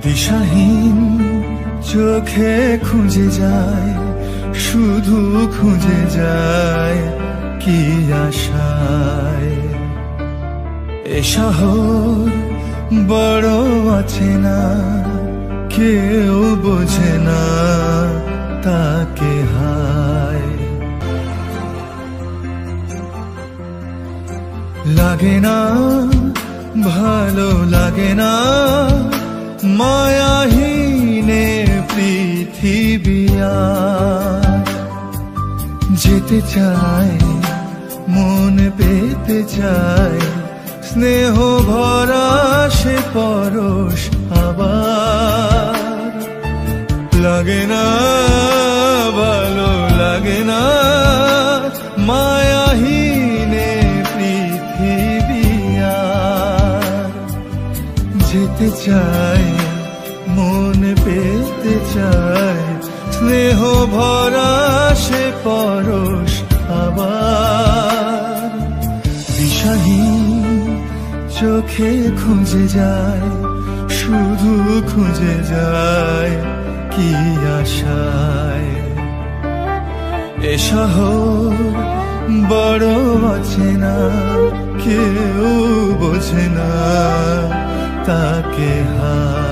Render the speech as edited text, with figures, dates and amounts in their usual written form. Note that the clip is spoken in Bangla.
দিশাহীন চোখে খুঁজে যায়, শুধু খুঁজে যায় কি আশায়। এ শহর বড় আছে না, কেউ বোঝে না তাকে হায়। লাগে না ভালো লাগে না মায়াহীনে পৃথিবী আর। যেতে চায় মন পেতে চায়, স্নেহ ভরা সে পরশ আবার। লাগে না ভালো লাগে না মায়াহীনে পৃথিবী আর। যেতে চায় মন পেতে চায়, স্নেহ ভরা সে পরশ আবার। দিশাহীন চোখে খুঁজে যায়, শুধু খুঁজে যায় কি আশায়। এ শহর বড় আছে না, কেউ বোঝে না তাকে হায়।